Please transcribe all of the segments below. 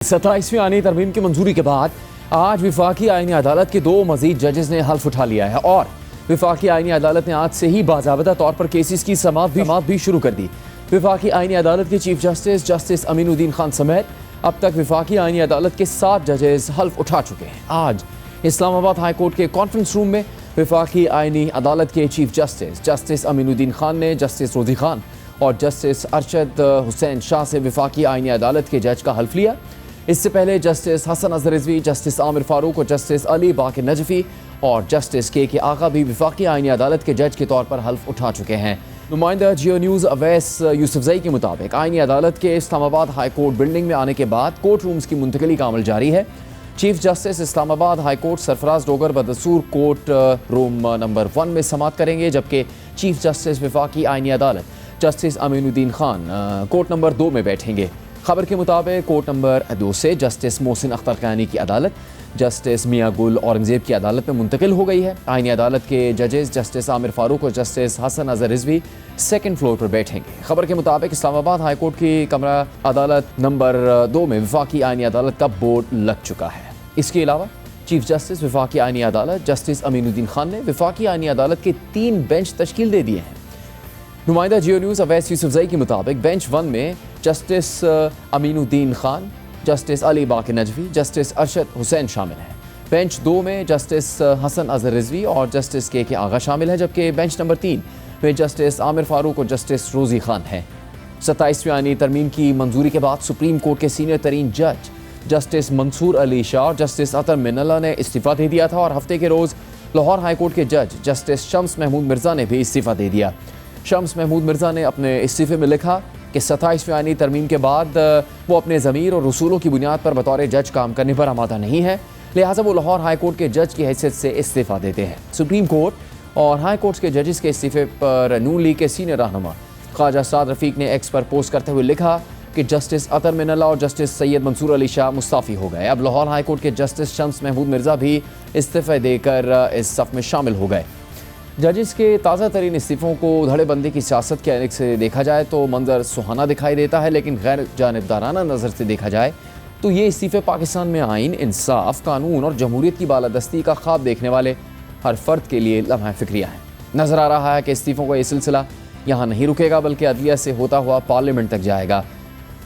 27वीं आईनी तरमीम की मंजूरी के बाद आज विफाकी आईनी अदालत के 2 मजीद जजेस ने हल्फ उठा लिया है और विफाकी आईनी अदालत ने आज से ही बाज़ाबता तौर पर केसेस की समाअत भी शुरू कर दी। विफाकी आईनी अदालत के chief justice justice Aminuddin Khan समेत अब तक विफाकी आईनी अदालत के 7 जजेस हल्फ उठा चुके हैं। आज इस्लामाबाद हाई कोर्ट के कॉन्फ्रेंस रूम में विफाकी आईनी अदालत के chief justice justice Aminuddin Khan ने जस्टिस रोजी खान और जस्टिस अरशद हुसैन शाह से विफाकी आईनी अदालत के जज का हल्फ लिया। इससे पहले जस्टिस हसन अजहर रिजवी, जस्टिस आमिर फारूक और जस्टिस अली बाकर नजफी और जस्टिस के आगा भी विफाकी आईनी अदालत के जज के तौर पर हल्फ उठा चुके हैं। नुमाइंदा जियो न्यूज़ अवैस यूसुफजई के मुताबिक आईनी अदालत के इस्लामाबाद हाई कोर्ट बिल्डिंग में आने के बाद कोर्ट रूम्स की मुंतकली का अमल जारी है। Chief justice Islamabad high court Sarfaraz Dogar बदसूर कोर्ट रूम नंबर 1 में समाअत करेंगे, जबकि चीफ जस्टिस विफाकी आईनी अदालत justice Aminuddin Khan court number 2 में बैठेंगे। खबर के मुताबिक कोर्ट नंबर 2 से जस्टिस मोहसिन अख्तर कैनी की अदालत जस्टिस मियां गुल औरंगजेब की अदालत में मुंतकिल हो गई है। आईनी अदालत के जजेस जस्टिस आमिर फारूक और justice Hasan Azhar Rizvi 2nd floor पर बैठेंगे। खबर के मुताबिक इस्लामाबाद हाई कोर्ट की कमरा अदालत नंबर 2 में विफाकी आईनी अदालत का बोर्ड लग चुका है। इसके अलावा चीफ जस्टिस विफाकी आईनी अदालत जस्टिस अमीनुद्दीन खान ने विफाकी आईनी अदालत के 3 बेंच तश्कील दे दिए हैं। नुमाइंदा जियो न्यूज़ अवैस यूसुफजई के मुताबिक बेंच 1 में जस्टिस अमीनुद्दीन खान, जस्टिस अली बाकर नजफी, जस्टिस अरशद हुसैन शामिल हैं। बेंच 2 में जस्टिस हसन अजहर रिजवी और जस्टिस के आगा शामिल हैं, जबकि बेंच नंबर 3 में जस्टिस आमिर फारूक और जस्टिस रोजी खान हैं। 27वीं आईनी तरमीम की मंजूरी के बाद सुप्रीम कोर्ट के सीनियर तरीन जज जस्टिस मंसूर अली शाह और जस्टिस अतर मिनल्ला ने इस्तीफ़ा दे दिया था और हफ्ते के रोज़ लाहौर हाई कोर्ट के जज जस्टिस शम्स महमूद मिर्ज़ा ने भी इस्तीफ़ा दे दिया। शम्स महमूद मिर्ज़ा ने अपने इस्तीफ़े में लिखा कि 27वीं आईनी तरमीम के बाद वो अपने ज़मीर और उसूलों की बुनियाद पर बतौर जज काम करने पर आमादा नहीं है, लिहाजा वो लाहौर हाई कोर्ट के जज की हैसियत से इस्तीफ़ा देते हैं। सुप्रीम कोर्ट और हाई कोर्ट के जजेस के इस्तीफ़े पर नून लीग के सीनियर रहनुमा ख्वाजा साद रफ़ीक ने एक्स पर पोस्ट करते हुए लिखा कि जस्टिस अतर मिनल्ला और जस्टिस सैयद मंसूर अली शाह मुस्ताफ़ी हो गए। अब लाहौर हाई कोर्ट के जस्टिस शम्स महमूद मिर्ज़ा भी इस्तीफ़े देकर इस सफ़ में शामिल हो गए। जजेस के ताज़ा तरीन इस्तीफ़ों को धड़ेबंदी की सियासत के ऐनक से देखा जाए तो मंजर सुहाना दिखाई देता है, लेकिन गैर जानिबदाराना नज़र से देखा जाए तो ये इस्तीफ़े पाकिस्तान में आइन, इंसाफ, कानून और जमहूरियत की बालादस्ती का ख्वाब देखने वाले हर फ़र्द के लिए लम्हा फ़िक्रिया है। नज़र आ रहा है कि इस्तीफ़ों का ये सिलसिला यहाँ नहीं रुकेगा, बल्कि अदलिया से होता हुआ पार्लियामेंट तक जाएगा।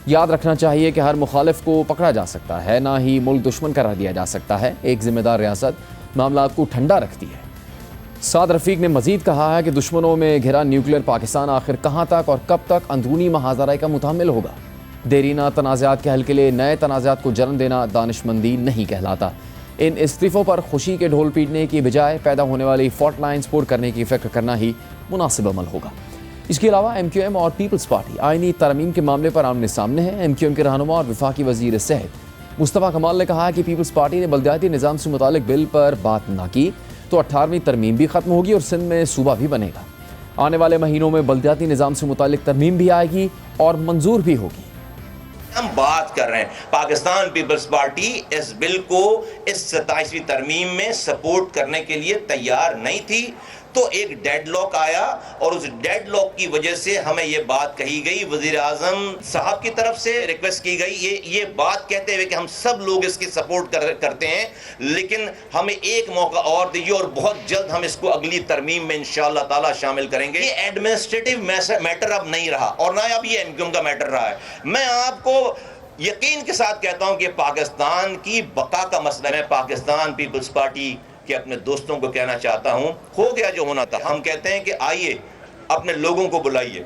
याद रखना चाहिए कि हर मुखालिफ को पकड़ा जा सकता है, ना ही मुल्क दुश्मन करार दिया जा सकता है। एक ज़िम्मेदार रियासत मामला को ठंडा रखती है। साद रफ़ीक ने मज़ीद कहा है कि दुश्मनों में घिरा न्यूक्लियर पाकिस्तान आखिर कहाँ तक और कब तक अंदरूनी महाज़राए का मुतामिल होगा। देरीना तनाज़ात के हल के लिए नए तनाज़ात को जन्म देना दानिशमंदी नहीं कहलाता। इन इस्तीफ़ों पर खुशी के ढोल पीटने की बजाय पैदा होने वाली फॉल्ट लाइन्स पूर करने की फ़िक्र करना ही मुनासिब अमल होगा। इसके अलावा MQM और पीपल्स पार्टी आईनी तरमीम के मामले पर आमने सामने है। MQM के रहनुमा और वफाकी वज़ीर सेहत मुस्तफ़ा कमाल ने कहा है कि पीपल्स पार्टी ने बल्दियाती निज़ाम से मुतालिक बिल पर बात ना की तो 18वीं तरमीम भी ख़त्म होगी और सिंध में सूबा भी बनेगा। आने वाले महीनों में बल्दियाती निज़ाम से मुतालिक तरमीम भी आएगी और मंजूर भी होगी। हम बात कर रहे हैं, पाकिस्तान पीपल्स पार्टी इस बिल को इस 27वीं तरमीम में सपोर्ट करने के लिए तैयार नहीं थी, तो एक डेडलॉक आया और उस डेडलॉक की वजह से हमें ये बात कही गई, वज़ीर आज़म साहब की तरफ से रिक्वेस्ट की गई ये बात कहते हुए कि हम सब लोग इसकी सपोर्ट करते हैं, लेकिन हमें एक मौका और दीजिए और बहुत जल्द हम इसको अगली तरमीम में इंशाअल्लाह ताला शामिल करेंगे। ये एडमिनिस्ट्रेटिव मैटर अब नहीं रहा और ना अब ये MQM का मैटर रहा है। मैं आपको यकीन के साथ कहता हूं कि पाकिस्तान की बका का मसला है। पाकिस्तान पीपल्स पार्टी के अपने दोस्तों को कहना चाहता हूं, हो गया जो होना था। हम कहते हैं कि आइए अपने लोगों को बुलाइए,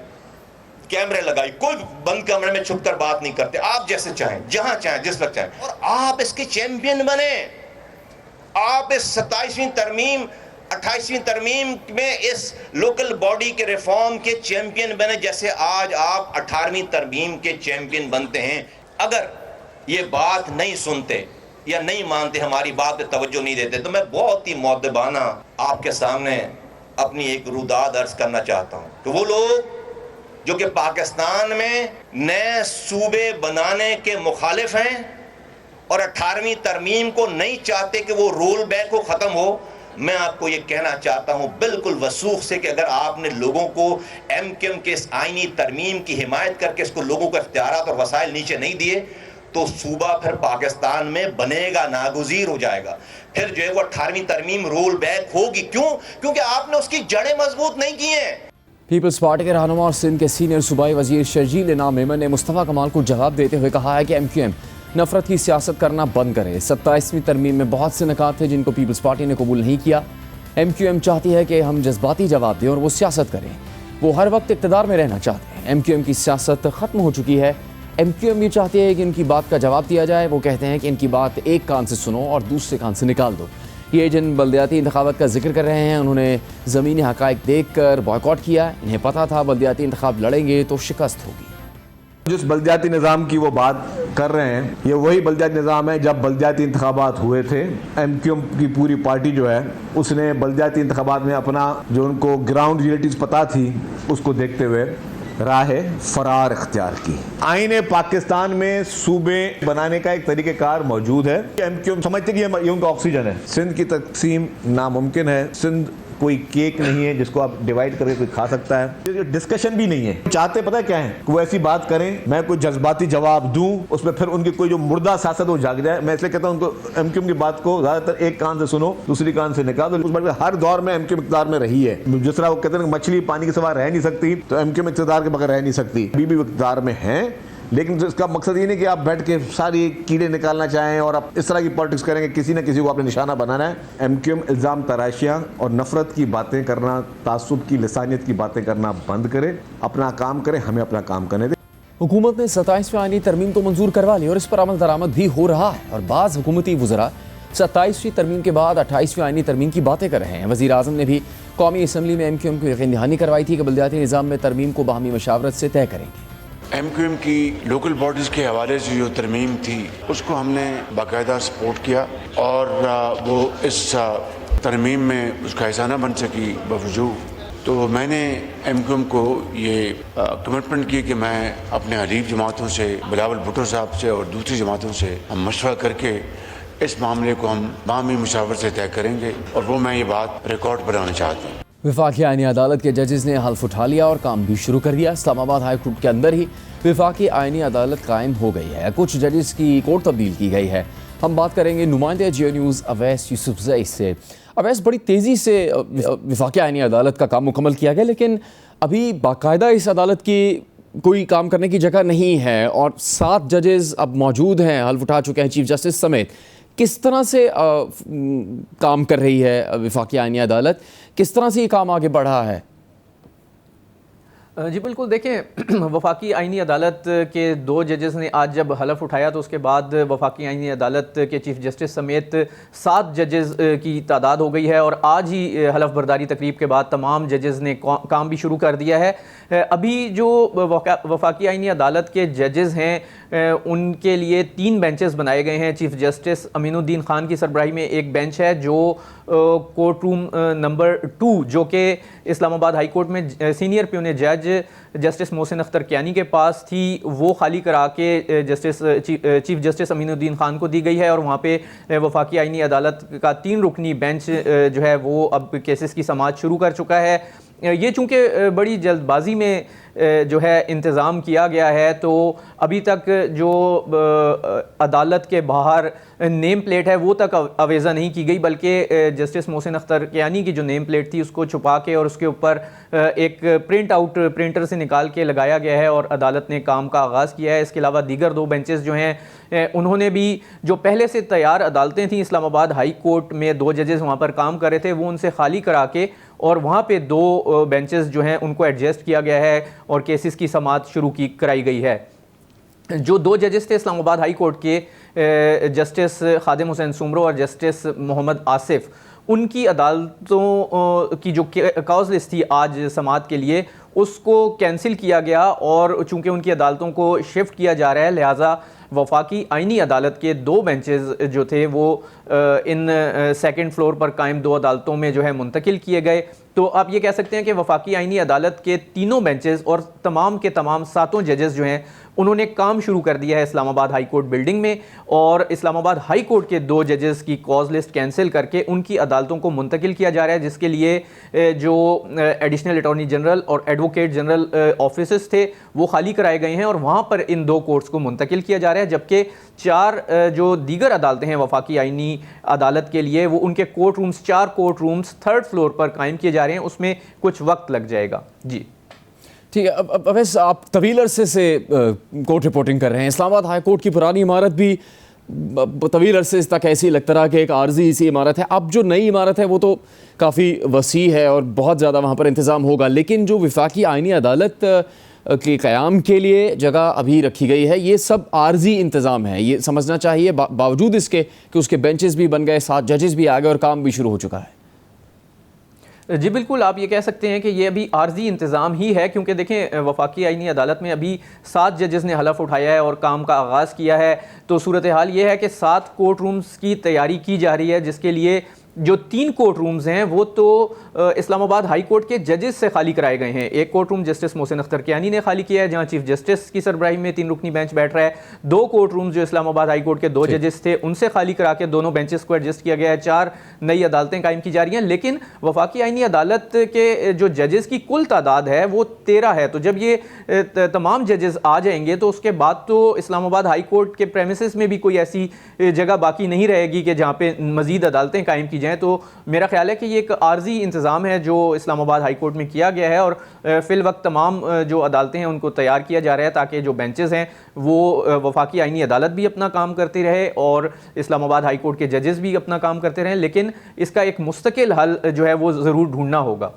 कैमरे लगाइए, कोई बंद कमरे में छुपकर बात नहीं करते, आप जैसे चाहें, जहां चाहें, जिस वक्त चाहें, और आप इसके चैंपियन बने। आप इस 27वीं तरमीम 28वीं तरमीम में इस लोकल बॉडी के रिफॉर्म के चैंपियन बने, जैसे आज आप 18वीं तरमीम के चैंपियन बनते हैं। अगर ये बात नहीं सुनते या नहीं मानते, हमारी बात पे तवज्जो नहीं देते, तो मैं बहुत ही मुअद्दबाना आपके सामने अपनी एक रुदाद अर्ज करना चाहता हूँ कि वो लोग जो कि पाकिस्तान में नए सूबे बनाने के मुखालिफ हैं और 18वीं तरमीम को नहीं चाहते कि वो रोल बैक हो, ख़त्म हो, मैं आपको ये कहना चाहता हूँ बिल्कुल वसूख से कि अगर आपने लोगों को MQM के इस आईनी तरमीम की हिमायत करके इसको लोगों को इख्तियारात और वसाइल नीचे नहीं दिए, तो सूबा फिर पाकिस्तान में बनेगा, नागुज़ीर हो जाएगा। फिर जो है वो 18वीं तरमीम रोल बैक होगी। क्यों? क्योंकि आपने उसकी जड़ें मजबूत नहीं की हैं। पीपल्स पार्टी के रहनुमा और सिंध के सीनियर सूबाई वजीर शर्जील इनाम मेमन ने मुस्तफ़ा कमाल को जवाब देते हुए कहा है कि MQM नफरत की सियासत करना बंद करे। 27वीं तरमीम में बहुत से निकात थे जिनको पीपल्स पार्टी ने कबूल नहीं किया। MQM चाहती है कि हम जज्बाती जवाब दें और वो सियासत करें। वो हर वक्त इक़्तिदार में रहना चाहते हैं। MQM की सियासत ख़त्म हो चुकी है। MQM ये चाहती है कि इनकी बात का जवाब दिया जाए। वो कहते हैं कि इनकी बात एक कान से सुनो और दूसरे कान से निकाल दो। ये जिन बल्दियाती इंतखाबात का जिक्र कर रहे हैं, उन्होंने ज़मीनी हक़ाइक़ देख कर बॉयकॉट किया। इन्हें पता था बल्दियाती इंतखाब लड़ेंगे तो शिकस्त होगी। जिस बल्दियाती निज़ाम की वो बात कर रहे हैं, ये वही बल्दियाती निज़ाम है जब बल्दियाती इंतखाबात हुए थे। MQM की पूरी पार्टी जो है उसने बल्दियाती इंतखाबात में अपना जो उनको ग्राउंड रियलिटीज़ पता थी उसको देखते हुए राह फरार इख्तियार की। आईने पाकिस्तान में सूबे बनाने का एक तरीक़ेकार मौजूद है। MQM समझते कि ये उनका ऑक्सीजन है। सिंध की तकसीम नामुमकिन है। सिंध कोई केक नहीं है जिसको आप डिवाइड करके कोई खा सकता है। ये डिस्कशन भी नहीं है। चाहते पता है क्या है? वो ऐसी बात करें, मैं कोई जज्बाती जवाब दूं, उसमें फिर उनकी कोई जो मुर्दा सियासत वो जाग जाए। मैं इसलिए कहता हूं उनको MQM की बात को ज्यादातर एक कान से सुनो, दूसरी कान से निकालो। उस बात हर दौर में MQM इक़्तिदार में रही है। जिस तरह वो कहते हैं मछली पानी के सिवा रह नहीं सकती, तो MQM इक़्तिदार के बगैर रह नहीं सकती। अभी भी इक़्तिदार में है, लेकिन इसका मकसद ये नहीं कि आप बैठ के सारी कीड़े निकालना चाहें और आप इस तरह की पॉलिटिक्स करेंगे, किसी न किसी को आपने निशाना बनाना है। MQM इल्ज़ाम तराशियाँ और नफरत की बातें करना, तासुब की लिसानियत की बातें करना बंद करे, अपना काम करे, हमें अपना काम करने दें। हुकूमत ने 27वीं आईनी तरमीम तो मंजूर करवा ली और इस पर अमल दरामद भी हो रहा है और बाज़ हुकूमती वज़रा 27वीं तरमीम के बाद 28वीं आईनी तरमीम की बातें कर रहे हैं। वज़ीर आज़म ने भी कौमी असम्बली में MQM को यकीन दहानी करवाई थी कि बल्दियाती निज़ाम में तरमीम को बाहमी मशावरत से तय करेंगे। MQM की लोकल बॉडीज़ के हवाले से जो तरमीम थी उसको हमने बाकायदा सपोर्ट किया और वो इस तरमीम में उसका हिस्सा न बन सकी बावजूद, तो मैंने MQM को ये कमिटमेंट की कि मैं अपने हलीफ जमातों से, बिलावल भुट्टो साहब से और दूसरी जमातों से हम मशवरा करके इस मामले को हम बाहमी मुशावरत से तय करेंगे और वो मैं ये बात रिकॉर्ड बनाना चाहता हूँ। वफाकी आईनी अदालत के जजेस ने हल्फ उठा लिया और काम भी शुरू कर दिया। इस्लामाबाद हाई कोर्ट के अंदर ही वफाकी आईनी अदालत कायम हो गई है। कुछ जजेस की कोर्ट तब्दील की गई है। हम बात करेंगे नुमाइंदे जियो न्यूज़ अवैस यूसुफजई से। अवैस, बड़ी तेज़ी से वफाकी आईनी अदालत का काम मुकम्मल किया गया, लेकिन अभी बाकायदा इस अदालत की कोई काम करने की जगह नहीं है और 7 जजेस अब मौजूद हैं, हल्फ उठा चुके हैं चीफ जस्टिस समेत। किस तरह से काम कर रही है वफाकी आईनी अदालत? किस तरह से ये काम आगे बढ़ा है? जी बिल्कुल, देखें वफाकी आईनी अदालत के 2 जजेस ने आज जब हलफ उठाया तो उसके बाद वफाकी आईनी अदालत के चीफ जस्टिस समेत 7 जजेस की तादाद हो गई है और आज ही हलफ बर्दारी तकरीब के बाद तमाम जजेस ने काम भी शुरू कर दिया है। अभी जो वफाकी आईनी अदालत के जजेस हैं उनके लिए 3 बेंचेस बनाए गए हैं। चीफ जस्टिस अमीनुद्दीन खान की सरबराही में एक बेंच है जो कोर्ट रूम नंबर 2 जो कि इस्लामाबाद हाई कोर्ट में सीनियर प्यून जज जस्टिस मोहसिन अख्तर कियानी के पास थी, वो खाली करा के चीफ जस्टिस अमीनुद्दीन खान को दी गई है और वहाँ पे वफाकी आईनी अदालत का 3 रुकनी बेंच जो है वो अब केसेस की समाअत शुरू कर चुका है। ये चूँकि बड़ी जल्दबाजी में जो है इंतज़ाम किया गया है, तो अभी तक जो अदालत के बाहर नेम प्लेट है वो तक अवेज़ा नहीं की गई, बल्कि जस्टिस मोहसिन अख्तर कियानी की जो नेम प्लेट थी उसको छुपा के और उसके ऊपर एक प्रिंट आउट प्रिंटर से निकाल के लगाया गया है और अदालत ने काम का आगाज़ किया है। इसके अलावा दीगर 2 बेंचेस जो हैं उन्होंने भी जो पहले से तैयार अदालतें थीं, इस्लामाबाद हाई कोर्ट में 2 जजेस वहाँ पर काम कर रहे थे, वो उनसे खाली करा के और वहाँ पे 2 बेंचेस जो हैं उनको एडजस्ट किया गया है और केसेस की समाअत शुरू कराई गई है। जो 2 जजेस थे इस्लामाबाद हाई कोर्ट के जस्टिस खादिम हुसैन सुमरो और जस्टिस मोहम्मद आसिफ, उनकी अदालतों की जो कॉज लिस्ट थी आज समाअत के लिए उसको कैंसिल किया गया और चूँकि उनकी अदालतों को शिफ्ट किया जा रहा है, लिहाजा वफाकी आईनी अदालत के 2 बेंचेस जो थे वो इन सेकंड फ्लोर पर कायम 2 अदालतों में जो है मुंतकिल किए गए। तो आप ये कह सकते हैं कि वफाकी आईनी अदालत के तीनों बेंचेस और तमाम के तमाम 7 जजेस जो हैं उन्होंने काम शुरू कर दिया है इस्लामाबाद हाई कोर्ट बिल्डिंग में, और इस्लामाबाद हाई कोर्ट के 2 जजेस की कॉज लिस्ट कैंसिल करके उनकी अदालतों को मुंतकिल किया जा रहा है, जिसके लिए जो एडिशनल अटॉर्नी जनरल और एडवोकेट जनरल ऑफिसेस थे वो खाली कराए गए हैं और वहाँ पर इन 2 कोर्ट्स को मुंतकिल किया जा रहा है, जबकि 4 जो दीगर अदालतें हैं वफाकी आइनी अदालत के लिए, वो उनके court rooms 4 court rooms 3rd floor पर कायम किए जा रहे हैं, उसमें कुछ वक्त लग जाएगा। जी ठीक है। अब वैसे आप तवील अरसे से कोर्ट रिपोर्टिंग कर रहे हैं। इस्लामाबाद हाई कोर्ट की पुरानी इमारत भी तवील अरसे तक ऐसी लगता रहा कि एक आर्जी सी इमारत है। अब जो नई इमारत है वो तो काफ़ी वसी है और बहुत ज़्यादा वहाँ पर इंतज़ाम होगा, लेकिन जो वफाकी आइनी अदालत के क़याम के लिए जगह अभी रखी गई है, ये सब आर्जी इंतज़ाम है, ये समझना चाहिए, बावजूद इसके कि उसके बेंचेस भी बन गए, 7 जजेस भी आ गए और काम भी शुरू हो चुका है। जी बिल्कुल, आप ये कह सकते हैं कि ये अभी आर्जी इंतज़ाम ही है, क्योंकि देखें वफाकी आइनी अदालत में अभी 7 जजेस ने हलफ उठाया है और काम का आगाज़ किया है। तो सूरत हाल ये है कि 7 कोर्ट रूम्स की तैयारी की जा रही है, जिसके लिए जो 3 कोर्ट रूम्स हैं वो तो इस्लामाबाद हाई कोर्ट के जजेस से खाली कराए गए हैं। एक court room justice Mohsin Akhtar Kiyani ने खाली किया है, जहां चीफ जस्टिस की सरबराही में 3 रुकनी बेंच बैठ रहा है। 2 कोर्ट रूम्स जो इस्लामाबाद हाई कोर्ट के 2 जजेस थे उनसे खाली करा के दोनों बेंचेस को एडजस्ट किया गया है। 4 नई अदालतें कायम की जा रही हैं, लेकिन वफाकी आइनी अदालत के जो जजेस की कुल तादाद है वो 13 है। तो जब ये तमाम जजेस आ जाएंगे तो उसके बाद तो इस्लामाबाद हाई कोर्ट के प्रेमिसेस में भी कोई ऐसी जगह बाकी नहीं रहेगी कि जहाँ पे मजीद अदालतें कायम की जाएँ। तो मेरा ख्याल है कि ये एक आर्जी इंतज़ाम है जो इस्लामाबाद हाई कोर्ट में किया गया है, और फिल वक्त तमाम जो अदालतें हैं उनको तैयार किया जा रहा है ताकि जो बेंचेस हैं वो वफाकी आइनी अदालत भी अपना काम करती रहे और इस्लामाबाद हाई कोर्ट के जजेस भी अपना काम करते रहें, लेकिन इसका एक मुस्तकिल हल जो है वो ज़रूर ढूंढना होगा।